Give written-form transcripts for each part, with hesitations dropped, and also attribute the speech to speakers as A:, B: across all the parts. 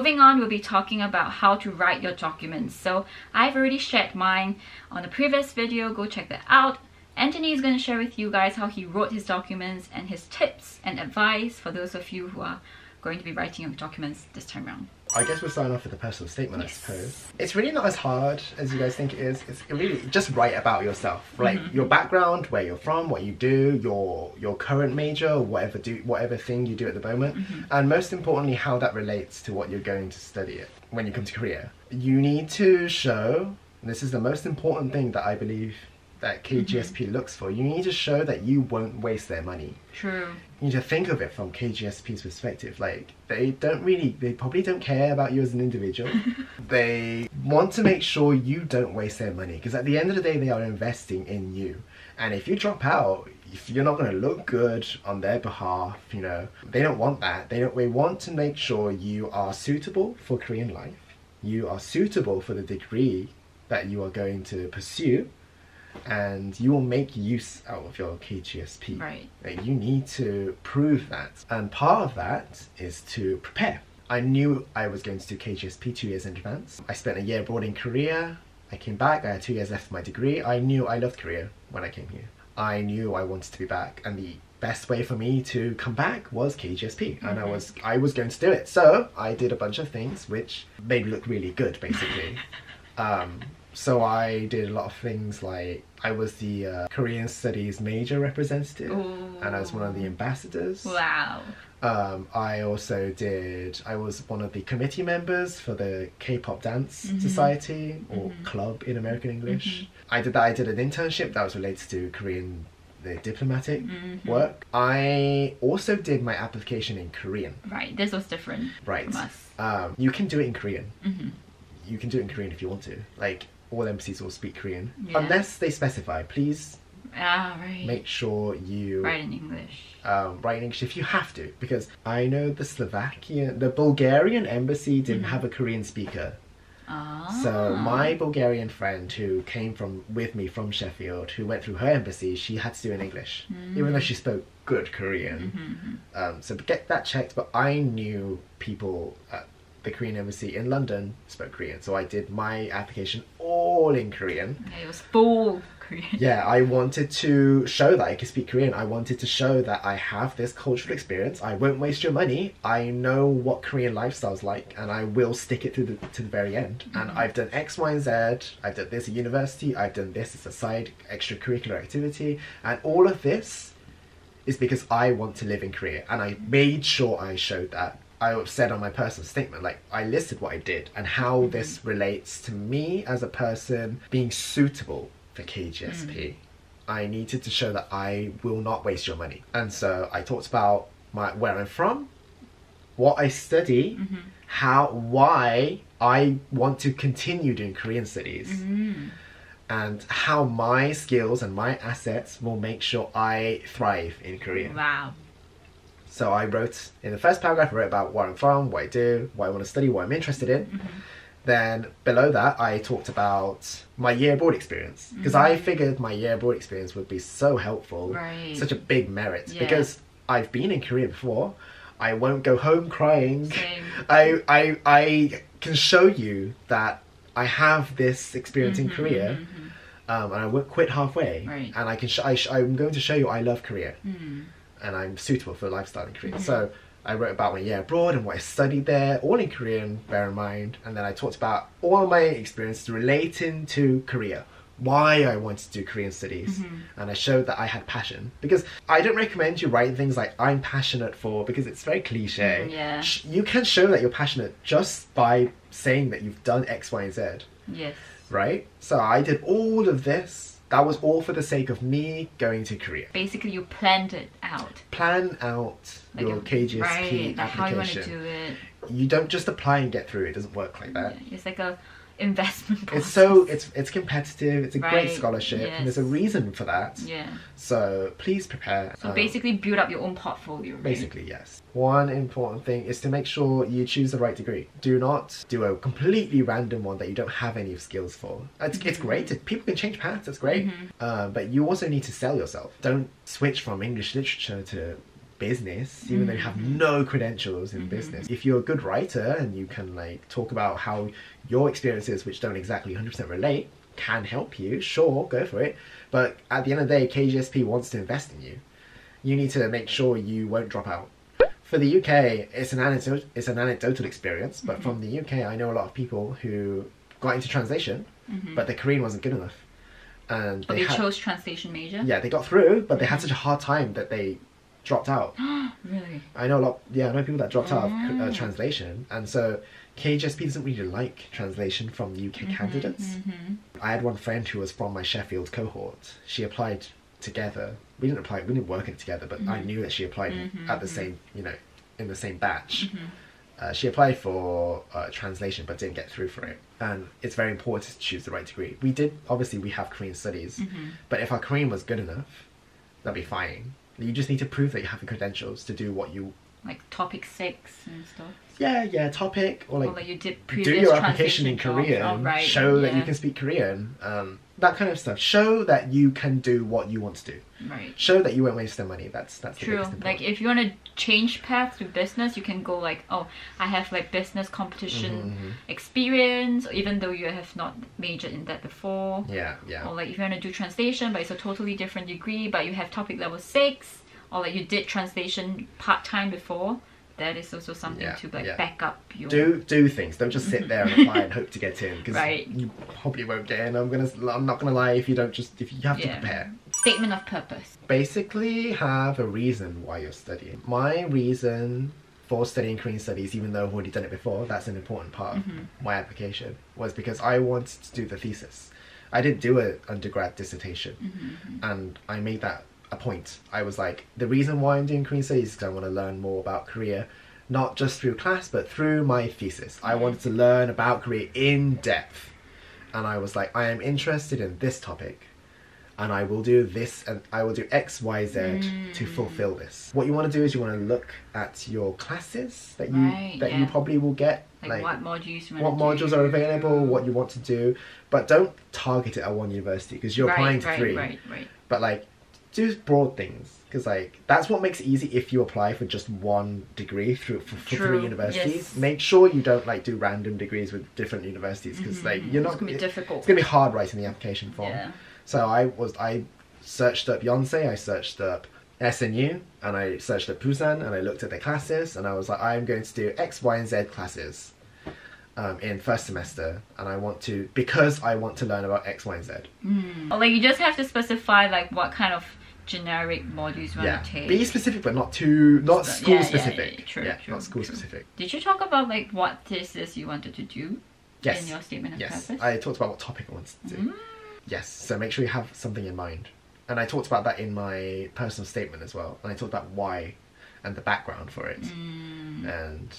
A: moving on, we'll be talking about how to write your documents. So I've already shared mine on the previous video, go check that out. Anthony is going to share with you guys how he wrote his documents and his tips and advice for those of you who are going to be writing your documents this time around.
B: I guess we'll start off with a personal statement,
A: Yes.
B: I suppose. It's really not as hard as you guys think it is. It's really just write about yourself. Like your background, where you're from, what you do, your current major, whatever thing you do at the moment. And most importantly, how that relates to what you're going to study when you come to Korea. You need to show, and this is the most important thing that I believe that KGSP looks for, you need to show that you won't waste their money.
A: True.
B: You need to think of it from KGSP's perspective. Like, they probably don't care about you as an individual. They want to make sure you don't waste their money, because at the end of the day, they are investing in you. And if you drop out, if you're not going to look good on their behalf, you know, they don't want that. They want to make sure you are suitable for Korean life. You are suitable for the degree that you are going to pursue. And you will make use out of your KGSP.
A: Right.
B: You need to prove that. And part of that is to prepare. I knew I was going to do KGSP 2 years in advance. I spent a year abroad in Korea. I came back, I had 2 years left of my degree. I knew I loved Korea when I came here. I knew I wanted to be back. And the best way for me to come back was KGSP. And I was going to do it. So I did a bunch of things which made me look really good, basically. So I did a lot of things, like I was the Korean Studies major representative.
A: Ooh.
B: And I was one of the ambassadors.
A: Wow.
B: I was one of the committee members for the K-pop dance society, or club in American English. I did an internship that was related to the diplomatic work. I also did my application in Korean.
A: Right, this was different from us.
B: You can do it in Korean. You can do it in Korean if you want to. Like, all embassies will speak Korean.
A: Yeah.
B: Unless they specify. Please
A: right.
B: make sure you
A: write in English.
B: Write in English if you have to. Because I know the Bulgarian embassy didn't have a Korean speaker. So my Bulgarian friend who came with me from Sheffield, who went through her embassy, she had to do it in English. Even though she spoke good Korean. So get that checked. But I knew people at the Korean embassy in London spoke Korean, so I did my application all in Korean.
A: Yeah, it was full Korean.
B: Yeah, I wanted to show that I could speak Korean. I wanted to show that I have this cultural experience. I won't waste your money. I know what Korean lifestyle's like, and I will stick it to the very end. And I've done X, Y, and Z. I've done this at university. I've done this as a side extracurricular activity, and all of this is because I want to live in Korea, and I made sure I showed that. I said on my personal statement, like, I listed what I did and how this relates to me as a person being suitable for KGSP. I needed to show that I will not waste your money. And so I talked about where I'm from, what I study, why I want to continue doing Korean studies, and how my skills and my assets will make sure I thrive in Korea.
A: Wow.
B: So I wrote, in the first paragraph, I wrote about where I'm from, what I do, what I want to study, what I'm interested in. Then below that, I talked about my year abroad experience. Because I figured my year abroad experience would be so helpful, such a big merit.
A: Yeah.
B: Because I've been in Korea before. I won't go home crying.
A: Same.
B: I can show you that I have this experience in Korea. And I won't quit halfway.
A: Right.
B: And I'm going to show you I love Korea. And I'm suitable for a lifestyle in Korea. So I wrote about my year abroad and what I studied there, all in Korean, bear in mind. And then I talked about all of my experiences relating to Korea, why I wanted to do Korean studies. And I showed that I had passion. Because I don't recommend you write things like, I'm passionate for, because it's very cliche.
A: Yeah.
B: You can show that you're passionate just by saying that you've done X, Y, and Z.
A: Yes.
B: Right? So I did all of this. That was all for the sake of me going to Korea.
A: Basically, you planned it out.
B: Plan out
A: Like
B: your KGSP
A: like
B: application.
A: how you want to do it.
B: You don't just apply and get through. It doesn't work like that.
A: Yeah, it's like a investment process.
B: It's competitive. It's a great scholarship, and there's a reason for that.
A: Yeah.
B: So please prepare.
A: So basically, build up your own portfolio. Right?
B: Basically, yes. One important thing is to make sure you choose the right degree. Do not do a completely random one that you don't have any skills for. It's great. People can change paths. That's great. But you also need to sell yourself. Don't switch from English literature to business, even though you have no credentials in business. If you're a good writer and you can like talk about how your experiences, which don't exactly 100% relate, can help you, sure, go for it. But at the end of the day, KGSP wants to invest in you. You need to make sure you won't drop out. For the UK, it's an anecdotal experience, but from the UK, I know a lot of people who got into translation, but their Korean wasn't good enough. And
A: they chose translation major?
B: Yeah, they got through, but they had such a hard time that they dropped out.
A: Really?
B: I know I know people that dropped out of translation, and so KGSP doesn't really like translation from the UK candidates. I had one friend who was from my Sheffield cohort. She applied together. We didn't work it together, but I knew that she applied at the same, in the same batch. She applied for translation but didn't get through for it. And it's very important to choose the right degree. We have Korean studies, but if our Korean was good enough, that'd be fine. You just need to prove that you have the credentials to do what you...
A: Like topic 6 and stuff?
B: Yeah, topic. Or like
A: you did
B: do your application in Korean, show that you can speak Korean, that kind of stuff. Show that you can do what you want to do.
A: Right.
B: Show that you won't waste their money. That's the
A: true.
B: biggest important.
A: Like if you want to change path to business, you can go like, oh, I have like business competition experience, even though you have not majored in that before.
B: Yeah.
A: Or like if you want to do translation, but it's a totally different degree, but you have topic level 6, or like you did translation part-time before. That is also something to back up your...
B: Do things. Don't just sit there and apply and hope to get in, because you probably won't get in. I'm not gonna lie, if you have to prepare.
A: Statement of purpose.
B: Basically have a reason why you're studying. My reason for studying Korean studies, even though I've already done it before, that's an important part of my application, was because I wanted to do the thesis. I didn't do an undergrad dissertation, and I made that a point. I was like, the reason why I'm doing Korean studies is because I want to learn more about Korea, not just through class, but through my thesis. I wanted to learn about Korea in depth, and I was like, I am interested in this topic, and I will do this, and I will do X, Y, Z to fulfill this. What you want to do is you want to look at your classes that you probably will get,
A: like what modules
B: modules are available, what you want to do, but don't target it at one university, because you're applying to 3. But like, do broad things, because like that's what makes it easy if you apply for just one degree for 3 universities. Make sure you don't like do random degrees with different universities, because like you're not...
A: It's gonna be difficult.
B: It's gonna be hard writing the application form. So I searched up Yonsei, I searched up SNU, and I searched up Busan, and I looked at their classes, and I was like, I'm going to do X, Y, and Z classes in first semester, and because I want to learn about X, Y, and Z.
A: Or like you just have to specify like what kind of generic modules you want to take.
B: Be specific, but not school specific.
A: True.
B: Not school specific.
A: Did you talk about like what thesis you wanted to do?
B: Yes.
A: In your statement of purpose?
B: Yes, I talked about what topic I wanted to do. Yes, so make sure you have something in mind. And I talked about that in my personal statement as well. And I talked about why and the background for it. And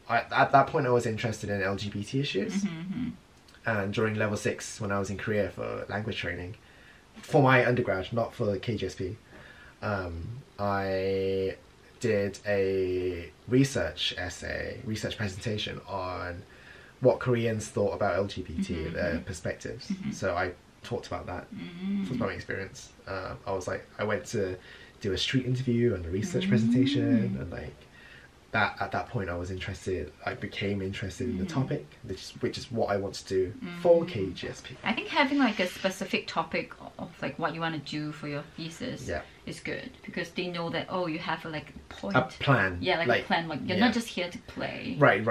B: at that point I was interested in LGBT issues. And during level 6, when I was in Korea for language training, for my undergrad, not for KGSP, I did a research presentation on what Koreans thought about LGBT, their perspectives. So I talked about that, talked about my experience. I went to do a street interview and a research presentation, and like that. At that point, I became interested in the topic, which is what I want to do for KGSP.
A: I think having like a specific topic of like what you want to do for your thesis is good, because they know that, oh, you have a point.
B: A plan.
A: Yeah, like a plan. Like you're not just here to play.
B: Right.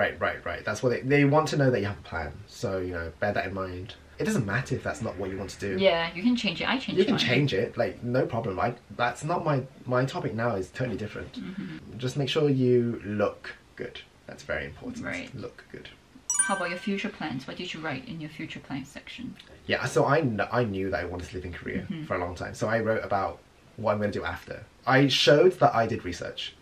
B: That's what they want to know, that you have a plan. So, bear that in mind. It doesn't matter if that's not what you want to do.
A: Yeah, you can change it. I changed it.
B: You can change it, like, no problem. That's not my topic now, is totally different. Just make sure you look good. That's very important.
A: Right.
B: Look good.
A: How about your future plans? What did you write in your future plans section?
B: Yeah, so I knew that I wanted to live in Korea for a long time. So I wrote about what I'm going to do after. I showed that I did research.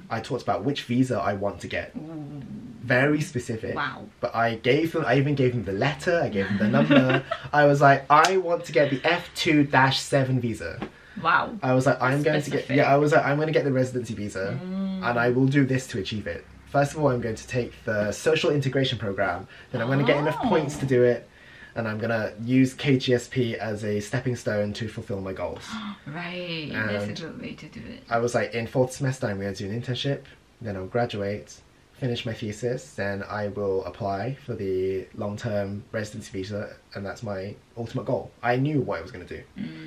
B: I talked about which visa I want to get. Very specific.
A: Wow.
B: But I even gave them the letter, I gave them the number. I was like, I want to get the F2-7 visa.
A: Wow.
B: I was like, I'm going to get the residency visa, and I will do this to achieve it. First of all, I'm going to take the social integration program, then I'm going to get enough points to do it, and I'm gonna use KGSP as a stepping stone to fulfill my goals.
A: Right,
B: And
A: that's a good way to do it.
B: I was like, in 4th semester, I'm gonna do an internship, then I'll graduate, finish my thesis, then I will apply for the long-term residency visa, and that's my ultimate goal. I knew what I was going to do.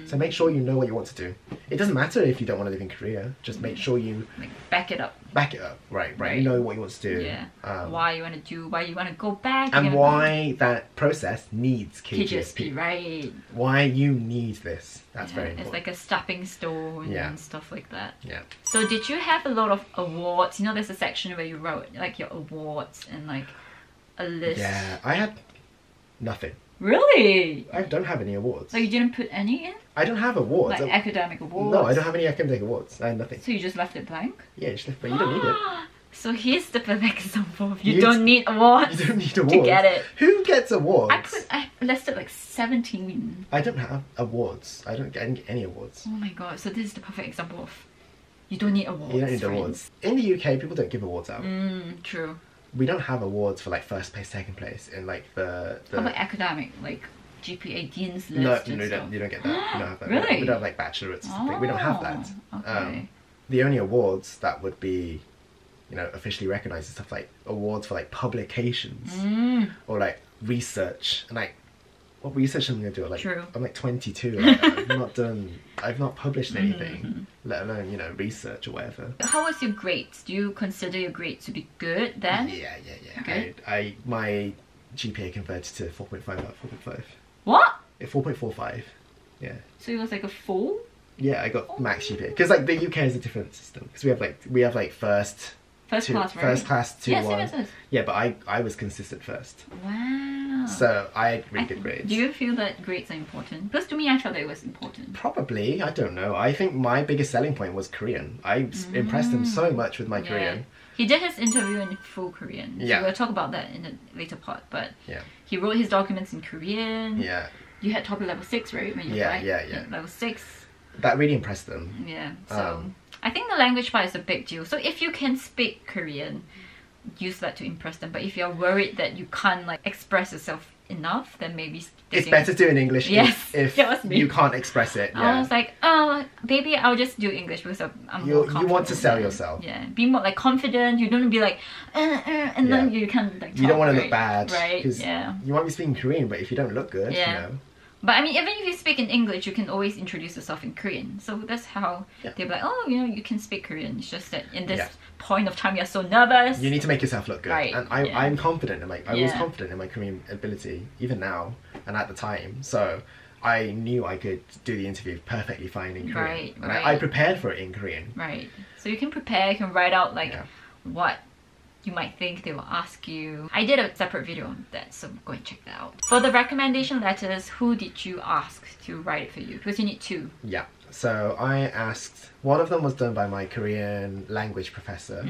B: So make sure you know what you want to do. It doesn't matter if you don't want to live in Korea, just make sure you
A: like back it up.
B: Back it up, right. You know what you want to do.
A: Yeah. Why you want to do, why you want to go back.
B: And why that process needs KGSP.
A: Right.
B: Why you need this. That's very important.
A: It's like a stepping stone and stuff like that.
B: Yeah.
A: So did you have a lot of awards? You know, there's a section where you wrote like your awards and like a list.
B: Yeah, I had nothing.
A: Really?
B: I don't have any awards.
A: So you didn't put any in?
B: I don't have awards.
A: Like academic awards?
B: No, I don't have any academic awards. I have nothing.
A: So you just left it blank?
B: Yeah, but you don't need it.
A: So here's the perfect example of you don't need awards.
B: You don't need awards
A: to get it.
B: Who gets awards?
A: I listed like 17.
B: I don't have awards. I don't get any awards.
A: Oh my god, so this is the perfect example of you don't need awards.
B: You don't need awards. In the UK, people don't give awards out.
A: True.
B: We don't have awards for like first place, second place in like the
A: How about academic, like GPA Dean's list?
B: No, you don't get that. You don't have that.
A: Really?
B: We don't have like bachelorettes. We don't have that.
A: Okay.
B: The only awards that would be, you know, officially recognised is stuff like awards for like publications or like research. And like, what research am I going to do? Like,
A: True.
B: I'm like 22. Like, I've not published anything, let alone, you know, research or whatever.
A: How was your grades? Do you consider your grades to be good then?
B: Yeah.
A: Good.
B: My GPA converted to 4.5 out of 4.5.
A: What?
B: 4.45. Yeah.
A: So it was like a 4?
B: Yeah, I got max GPA because like the UK is a different system because we have like first
A: class, right?
B: First class 2 1.
A: Yes.
B: Yeah, but I was consistent first.
A: Wow.
B: So I had really good grades.
A: Do you feel that grades are important? Because to me, I felt that it was important.
B: Probably. I don't know. I think my biggest selling point was Korean. I impressed them so much with my Korean.
A: He did his interview in full Korean. So we'll talk about that in the later part. But he wrote his documents in Korean.
B: Yeah.
A: You had topic level 6, right? When you applied?
B: Yeah.
A: Level 6.
B: That really impressed them.
A: Yeah. So I think the language part is a big deal. So if you can speak Korean, use that to impress them. But if you're worried that you can't like express yourself enough, then maybe
B: it's better to do in English if you can't express it.
A: I was like, oh, maybe I'll just do English because I'm more confident.
B: You want to sell yourself.
A: Yeah, be more like confident. You don't be like, and then you can't like.
B: You don't want to look bad,
A: right?
B: You want to be speaking Korean, but if you don't look good, you know.
A: But I mean, even if you speak in English, you can always introduce yourself in Korean. So that's how they'll be like, oh, you know, you can speak Korean. It's just that in this point of time, you're so nervous.
B: You need to make yourself look good.
A: Right.
B: And I'm confident in I was confident in my Korean ability, even now and at the time. So I knew I could do the interview perfectly fine in Korean. And I prepared for it in Korean. Right.
A: So you can prepare, you can write out like what you might think they will ask you. I did a separate video on that, so go and check that out. For the recommendation letters, who did you ask to write it for you? Because you need 2.
B: Yeah. So I asked, one of them was done by my Korean language professor,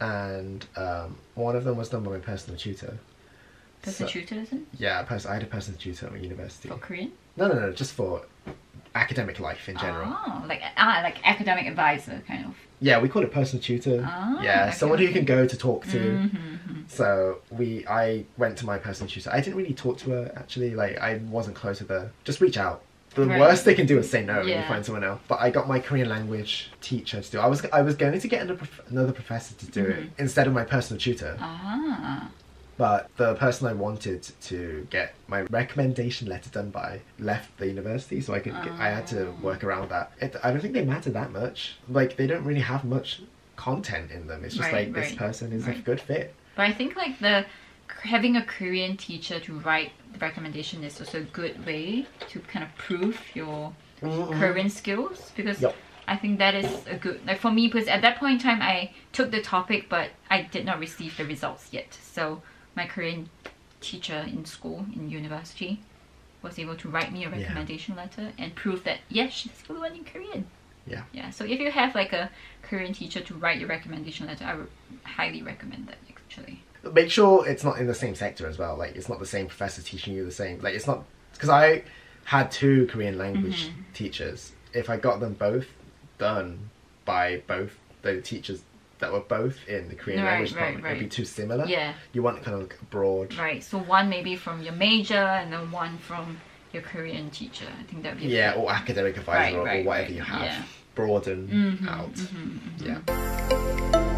B: and one of them was done by my personal tutor.
A: Personal tutor, isn't it?
B: Yeah, I had a personal tutor at my university.
A: For Korean?
B: No, just for academic life in general.
A: Oh, like academic advisor, kind of.
B: Yeah, we call it personal tutor. Someone who you can go to talk to. So I went to my personal tutor. I didn't really talk to her actually. Like I wasn't close with her. Just reach out. The worst they can do is say no when you find someone else. But I got my Korean language teacher to do it. I was going to get another professor to do it instead of my personal tutor. But the person I wanted to get my recommendation letter done by left the university, so I had to work around that. I don't think they matter that much. Like they don't really have much content in them. It's just this person is a good fit.
A: But I think like having a Korean teacher to write the recommendation is also a good way to kind of prove your Korean skills, because I think that is a good, like for me, because at that point in time I took the topic but I did not receive the results yet. So my Korean teacher in school, in university, was able to write me a recommendation letter and prove that yes, she's fluent in Korean. Yeah. So if you have like a Korean teacher to write your recommendation letter, I would highly recommend that actually.
B: Make sure it's not in the same sector as well. Like it's not the same professor teaching you the same. Like it's not, because I had 2 Korean language teachers. If I got them both done by both the teachers that were both in the Korean language department. It'd be too similar.
A: Yeah.
B: You want kind of like a broad.
A: Right. So one maybe from your major and then one from your Korean teacher. I think that would be
B: Yeah,
A: good.
B: or academic advisor or whatever you have.
A: Yeah.
B: Broaden out. Yeah.